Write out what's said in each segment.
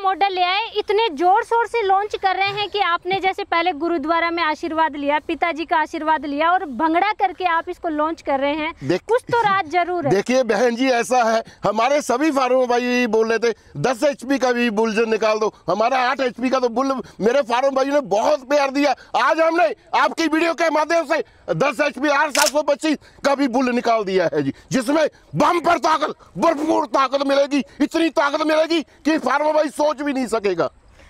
Model ले आए, इतने जोर शोर से लॉन्च कर रहे हैं कि आपने जैसे पहले गुरुद्वारा में आशीर्वाद लिया, पिताजी का आशीर्वाद लिया और भंगड़ा करके आप इसको लॉन्च कर रहे हैं। कुछ तो राज जरूर है। देखिए बहन जी, ऐसा है, हमारे सभी फार्मर भाई बोल रहे थे 10 HP का भी बुल निकाल दो, हमारा 8 HP का तो बुल मेरे फार्मर भाई ने बहुत प्यार दिया। आज हमने आपकी वीडियो के माध्यम से 10 HP R725 का भी बुल निकाल दिया है जी, जिसमें बम पर ताकत, भरपूर ताकत मिलेगी, इतनी ताकत मिलेगी कि फार्मर भाई सोच भी नहीं सकेगा।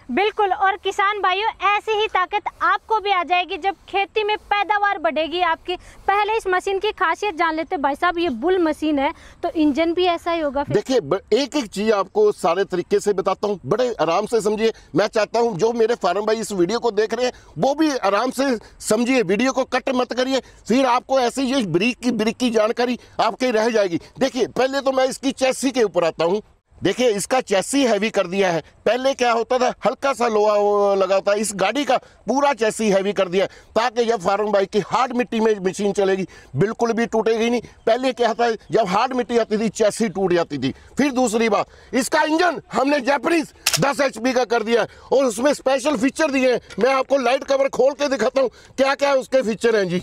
बिल्कुल, और किसान भाइयों ऐसी ही ताकत आपको भी आ जाएगी जब खेती में पैदावार बढ़ेगी आपकी। पहले इस मशीन की खासियत जान लेते भाई साहब, ये बुल मशीन है तो इंजन भी ऐसा ही होगा। देखिए एक एक चीज आपको सारे तरीके से बताता हूँ, बड़े आराम से समझिए। मैं चाहता हूँ जो मेरे फार्म भाई इस वीडियो को देख रहे हैं वो भी आराम से समझिए, वीडियो को कट मत करिए, फिर आपको ऐसे ये ब्रीक की जानकारी आपके रह जाएगी। देखिए पहले तो मैं इसकी चेसी के ऊपर आता हूँ। देखिए इसका चेसी हैवी कर दिया है, पहले क्या होता था हल्का सा लोहा लगा था, इस गाड़ी का पूरा चेसी हैवी कर दिया ताकि जब फार्म बाइक की हार्ड मिट्टी में मशीन चलेगी बिल्कुल भी टूटेगी नहीं। पहले क्या था जब हार्ड मिट्टी आती थी चेसी टूट जाती थी। फिर दूसरी बात, इसका इंजन हमने जापानीज 10 HP का कर दिया है और उसमें स्पेशल फीचर दिए हैं। मैं आपको लाइट कवर खोल के दिखाता हूँ क्या क्या उसके फीचर हैं जी।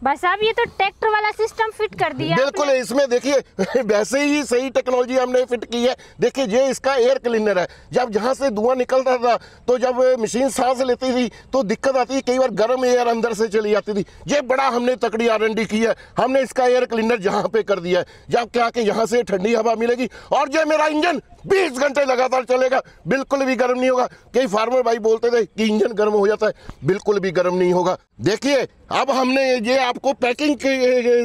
भाई साहब ये तो ट्रैक्टर वाला सिस्टम फिट कर दिया बिल्कुल, इसमें देखिए वैसे ही सही टेक्नोलॉजी हमने फिट की है। देखिए ये इसका एयर क्लीनर है, जब जहाँ से धुआं निकलता था तो जब मशीन सांस लेती थी तो दिक्कत आती थी, कई बार गर्म एयर अंदर से चली जाती थी। ये बड़ा हमने तकड़ी R&D की है, हमने इसका एयर क्लीनर जहाँ पे कर दिया है, जब क्या कि यहाँ से ठंडी हवा मिलेगी और ये मेरा इंजन 20 घंटे लगातार चलेगा, बिल्कुल भी गर्म नहीं होगा। कई फार्मर भाई बोलते थे कि इंजन गर्म हो जाता है, बिल्कुल भी गर्म नहीं होगा। देखिए अब हमने ये आपको पैकिंग के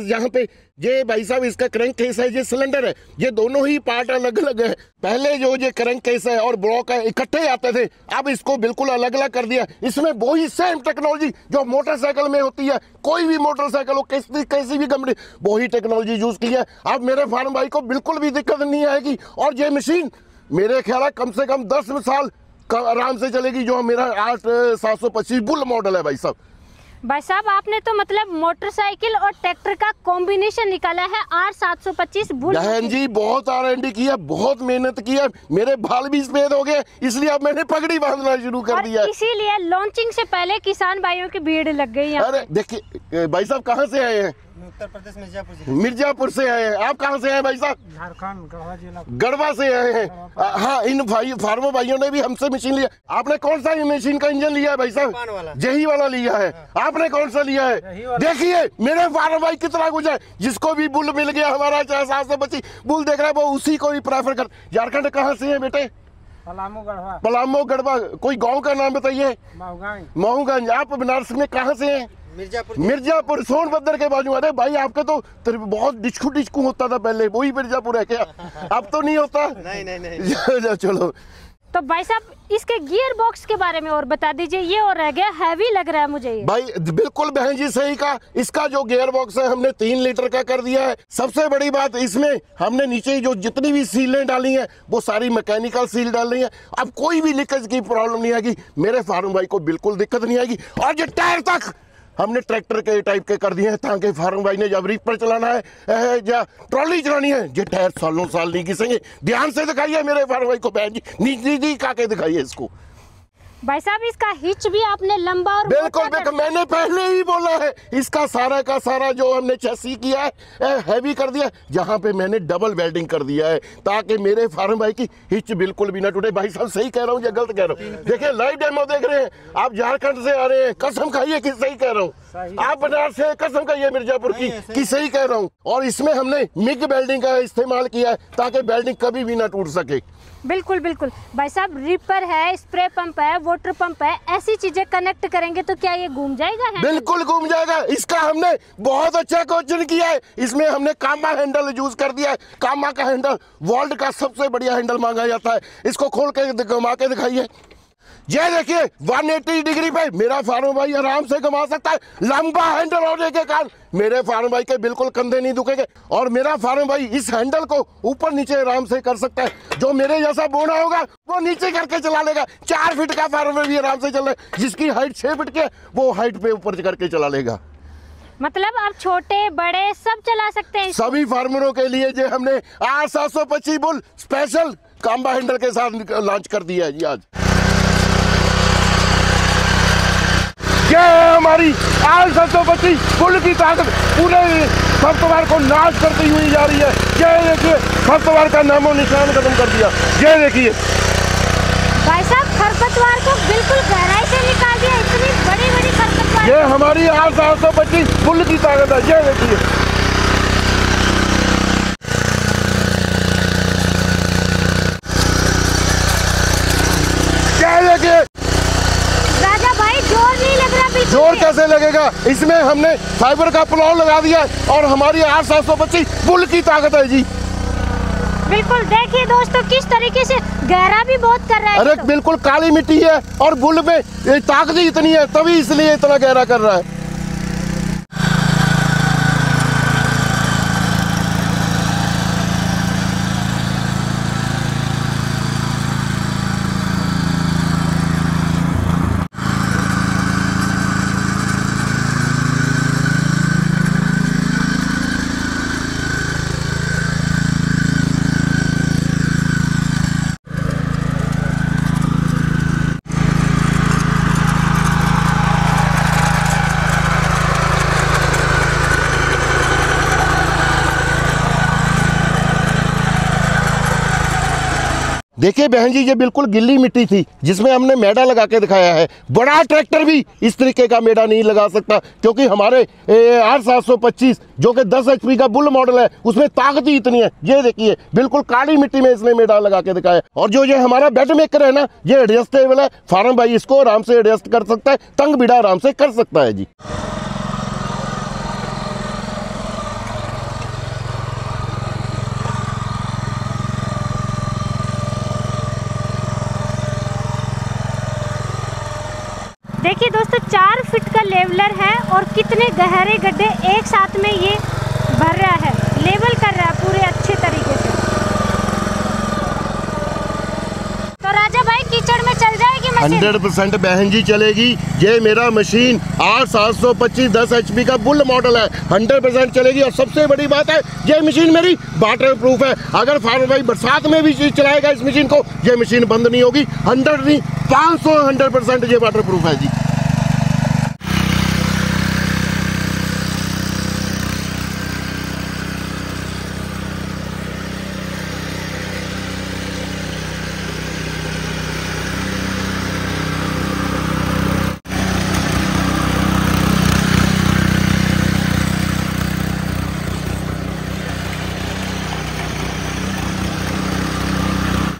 यहाँ पे ये भाई साहब इसका क्रैंक केस है, ये सिलेंडर है, ये दोनों ही पार्ट अलग अलग है। पहले जो ये क्रैंक केस है और ब्लॉक है इकट्ठे आते थे, अब इसको बिल्कुल अलग अलग कर दिया। इसमें वही सेम टेक्नोलॉजी जो मोटरसाइकिल में होती है, कोई भी मोटरसाइकिल हो कैसी भी कंपनी, वही टेक्नोलॉजी यूज की है। अब मेरे फार्म भाई को बिल्कुल भी दिक्कत नहीं आएगी और ये मशीन मेरे ख्याल है कम से कम 10 साल आराम से चलेगी, जो मेरा 8725 बुल मॉडल है। भाई साहब आपने तो मतलब मोटरसाइकिल और ट्रैक्टर का कॉम्बिनेशन निकाला है R725 बुल। बहन जी बहुत R&D की है, बहुत मेहनत की है, मेरे बाल भी सफेद हो गए, इसलिए अब मैंने पगड़ी बांधना शुरू कर दिया। इसीलिए लॉन्चिंग से पहले किसान भाइयों की भीड़ लग गई है। अरे देखिए भाई साहब कहाँ से आए हैं? उत्तर प्रदेश मिर्जापुर से आए हैं। आप कहाँ से आए भाई साहब? झारखंड गढ़वा जिला। गढ़वा से आए हैं। हाँ, इन भाई फार्मर भाइयों ने भी हमसे मशीन लिया। आपने कौन सा मशीन का इंजन लिया है भाई साहब? जही वाला लिया है। आपने कौन सा लिया है? देखिए मेरे फार्मर भाई कितना कुछ है, जिसको भी बुल मिल गया हमारा 725 बुल देख रहा है वो उसी को भी प्रेफर कर। झारखंड कहाँ से है बेटे? पलामू गढ़वा। कोई गाँव का नाम बताइए? महूगंज। आप बनारस में कहाँ से है? मिर्जापुर सोनभद्र के बाजू। अरे भाई आपके तो बहुत डिस्कू होता था पहले, वही मिर्जापुर है क्या? अब तो नहीं होता। नहीं। चलो तो भाई साहब इसके गियर बॉक्स के बारे में और बता दीजिए, ये और रह गया हैवी लग रहा है मुझे ये। भाई बिल्कुल बहन जी सही कहा, इसका जो गियर बॉक्स है हमने 3 लीटर का कर दिया है। सबसे बड़ी बात इसमें हमने नीचे जो जितनी भी सीलें डाली हैं वो सारी मैकेनिकल सील डाल रही है। अब कोई भी लीकेज की प्रॉब्लम नहीं आएगी, मेरे फार्म भाई को बिल्कुल दिक्कत नहीं आएगी। और जो टायर तक हमने ट्रैक्टर के टाइप के कर दिए हैं ताकि फार्म भाई ने जब रीपर चलाना है या ट्रॉली चलानी है, ये टायर सालों साल नहीं घिसेंगे। ध्यान से दिखाइए मेरे फार्म भाई को, बहन जी नीचे काके दिखाइए इसको। भाई साहब इसका हिच भी आपने लंबा और बिल्कुल मैंने पहले ही बोला है, इसका सारा का सारा जो हमने चेसी किया है हैवी कर दिया, जहां पे मैंने डबल वेल्डिंग कर दिया है ताकि मेरे फार्म भाई की हिच बिल्कुल भी ना टूटे। भाई साहब सही कह रहा हूँ या गलत कह रहा हूँ? देखिए लाइव डेमो देख रहे हैं, आप झारखंड से आ रहे हैं, कसम खाइए कि सही कह रहा हूँ। आप बनारस से, कसम खाइए मिर्जापुर की कि सही कह रहा हूँ। और इसमें हमने मिग वेल्डिंग का इस्तेमाल किया है ताकि वेल्डिंग कभी भी ना टूट सके। बिल्कुल बिल्कुल भाई साहब, रिपर है, स्प्रे पंप है, वाटर पंप है, ऐसी चीजें कनेक्ट करेंगे तो क्या ये घूम जाएगा? बिल्कुल घूम जाएगा। इसका हमने बहुत अच्छा क्वेश्चन किया है, इसमें हमने कामा हैंडल यूज कर दिया है। कामा का हैंडल वर्ल्ड का सबसे बढ़िया हैंडल मांगा जाता है। इसको खोल के घुमा के दिखाइए। ये देखिए 180 डिग्री पे मेरा फार्म भाई आराम से घुमा सकता है। लंबा हैंडल होने के कारण मेरे फार्म भाई के बिल्कुल कंधे नहीं दुखेंगे और मेरा फार्म भाई इस हैंडल को ऊपर नीचे आराम से कर सकता है। जो मेरे जैसा बोना होगा वो नीचे करके चला लेगा। 4 फीट का फार्म भी आराम से चल रहा है, जिसकी हाइट 6 फीट के वो हाइट पे ऊपर करके चला लेगा। मतलब आप छोटे बड़े सब चला सकते हैं। सभी फार्मरों के लिए जो हमने R725 bull special Kamba handle के साथ लॉन्च कर दिया है जी आज। ये है हमारी R725 बुल की ताकत पूरे खरपतवार को नाश करती हुई जा रही है। ये देखिए खरपतवार का नामो निशान खत्म कर दिया। ये देखिए भाई साहब खरपतवार को बिल्कुल गहराई से निकाल दिया, इतनी बड़ी बड़ी खरपतवार। ये हमारी R725 बुल की ताकत है। ये देखिए राजा भाई जोर नहीं लग रहा पीछे। जोर कैसे लगेगा, इसमें हमने फाइबर का प्लाव लगा दिया और हमारी R725 बुल की ताकत है जी। बिल्कुल देखिए दोस्तों किस तरीके से गहरा भी बहुत कर रहा है। अरे बिल्कुल काली मिट्टी है और बुल में ताकत ही इतनी है, तभी इसलिए इतना गहरा कर रहा है। देखिए बहन जी, ये बिल्कुल गिल्ली मिट्टी थी जिसमें हमने मेड़ा लगा के दिखाया है। बड़ा ट्रैक्टर भी इस तरीके का मेड़ा नहीं लगा सकता, क्योंकि हमारे R725 जो कि 10 HP का बुल मॉडल है उसमें ताकत ही इतनी है। ये देखिए बिल्कुल काली मिट्टी में इसने मेड़ा लगा के दिखाया। और जो ये हमारा बेड मेकर है ना, ये एडजस्टेबल है। फार्म भाई इसको आराम से एडजस्ट कर सकता है, तंग बिड़ा आराम से कर सकता है जी। देखिए दोस्तों 4 फीट का लेवलर है और कितने गहरे गड्ढे एक साथ में ये भर रहा है, लेवल कर रहा है पूरे अच्छे तरीके से। तो राजा भाई कीचड़ में चल जाएगी मशीन? 100% बहन जी चलेगी। ये मेरा मशीन R725 10 HP का बुल मॉडल है, 100% चलेगी। और सबसे बड़ी बात है ये मशीन मेरी वाटर प्रूफ है। अगर फार्मर भाई बरसात में भी चलाएगा इस मशीन को, ये मशीन बंद नहीं होगी। 100 नहीं 500 ये वाटर प्रूफ है जी।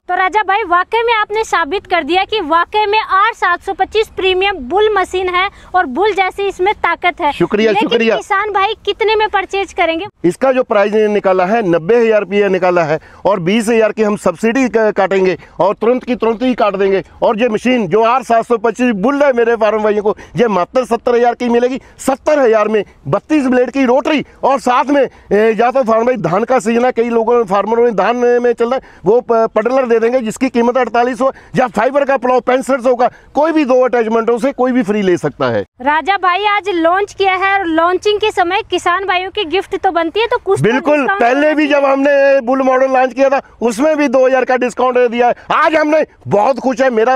तो राजा भाई वाकई में आपने साबित कर दिया कि वाकई में R725 प्रीमियम बुल मशीन है और बुल जैसी इसमें ताकत है। शुक्रिया शुक्रिया। किसान भाई कितने में परचेज करेंगे? इसका जो प्राइस निकाला है 90,000 रुपया निकाला है और 20,000 की हम सब्सिडी काटेंगे और तुरंत की तुरंत ही काट देंगे। और ये मशीन जो R725 बुल है मेरे फार्म भाइयों को, ये मात्र 70,000 की मिलेगी। 70,000 में 32 ब्लेड की रोटरी और साथ में या तो फार्म भाई धान का सीजन है, कई लोगों फार्मरों में धान में चल रहा है, वो पडलर दे देंगे जिसकी कीमत 4800 या फाइबर का प्लाव 6500 का। कोई भी 2 अटैचमेंटों से कोई भी फ्री ले सकता है। राजा भाई आज लॉन्च किया है और लॉन्चिंग के समय किसान भाइयों की गिफ्ट तो बनती है, तो कुछ बिल्कुल तो पहले भी जब हमने बुल मॉडल लॉन्च किया था उसमें भी 2000 का डिस्काउंट दिया है। आज हमने बहुत खुश है, मेरा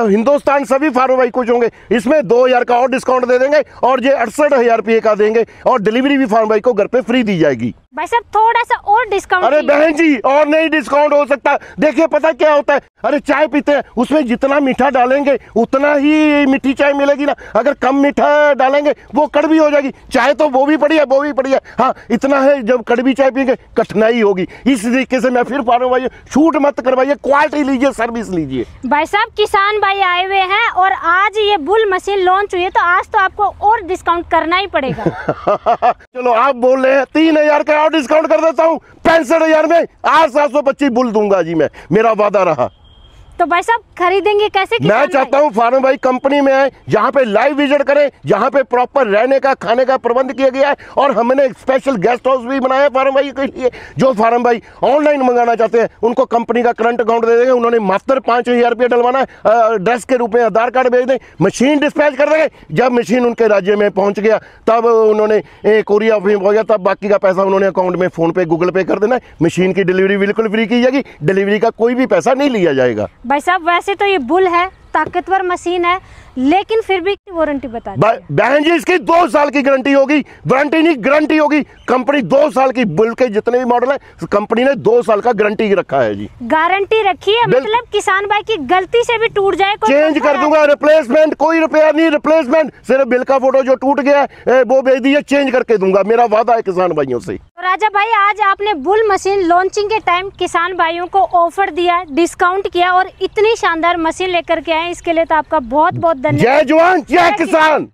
हिंदुस्तान सभी फार्मर भाई खुश होंगे। इसमें 2000 का और डिस्काउंट दे देंगे और ये 68,000 रुपये का देंगे और डिलीवरी भी फार्मर भाई को घर पे फ्री दी जाएगी। भाई साहब थोड़ा सा और डिस्काउंट। अरे बहन जी और नहीं डिस्काउंट हो सकता। देखिए पता क्या होता है, अरे चाय पीते हैं उसमें जितना मीठा डालेंगे उतना ही मीठी चाय मिलेगी ना। अगर कम मीठा डालेंगे वो कड़वी हो जाएगी। चाय तो वो भी बढ़िया वो भी बढ़िया, हाँ इतना है जब कड़वी चाय पिएंगे कठिनाई होगी। इस तरीके से मैं फिर फार्मर भाई छूट मत करवाइए, क्वालिटी लीजिए, सर्विस लीजिए। भाई साहब किसान भाई आए हुए हैं और आज ये बुल मशीन लॉन्च हुई है, तो आज तो आपको और डिस्काउंट करना ही पड़ेगा। चलो आप बोल रहे हैं 3000 का और डिस्काउंट कर देता हूँ। 65,000 में R725 बुल दूंगा जी मैं, मेरा वादा रहा। तो भाई साहब खरीदेंगे कैसे? मैं चाहता हूँ फार्म भाई कंपनी में आए, जहाँ पे लाइव विजिट करें, जहाँ पे प्रॉपर रहने का खाने का प्रबंध किया गया है, और हमने स्पेशल गेस्ट हाउस भी बनाया फार्म भाई के लिए। जो फार्म भाई ऑनलाइन मंगाना चाहते हैं उनको कंपनी का करंट अकाउंट दे देंगे, उन्होंने मात्र 5,000 रुपये डलवाना है, ड्रेस के रूप में आधार कार्ड भेज दें, मशीन डिस्पैच कर देंगे। जब मशीन उनके राज्य में पहुंच गया तब उन्होंने कोरियर ऑफिस हो गया, तब बाकी का पैसा उन्होंने अकाउंट में फोन पे गूगल पे कर देना है। मशीन की डिलीवरी बिल्कुल फ्री की जाएगी, डिलीवरी का कोई भी पैसा नहीं लिया जाएगा। भाई साहब वैसे तो ये बुल है, ताकतवर मशीन है, लेकिन फिर भी वारंटी बता दीजिए। बहन जी इसकी 2 साल की गारंटी होगी, वारंटी नहीं गारंटी होगी। कंपनी 2 साल की, बुल के जितने भी मॉडल है कंपनी ने 2 साल का गारंटी रखा है जी। गारंटी रखी है, मतलब किसान भाई की गलती से भी टूट जाए चेंज कर दूंगा, रिप्लेसमेंट, कोई रिपेयर नहीं, रिप्लेसमेंट। सिर्फ बिल का फोटो जो टूट गया है वो भेज दीजिए, चेंज करके दूंगा, मेरा वादा है किसान भाइयों से। तो राजा भाई आज आपने बुल मशीन लॉन्चिंग के टाइम किसान भाइयों को ऑफर दिया, डिस्काउंट किया और इतनी शानदार मशीन लेकर के आए, इसके लिए तो आपका बहुत बहुत धन्यवाद। जय जवान जय किसान।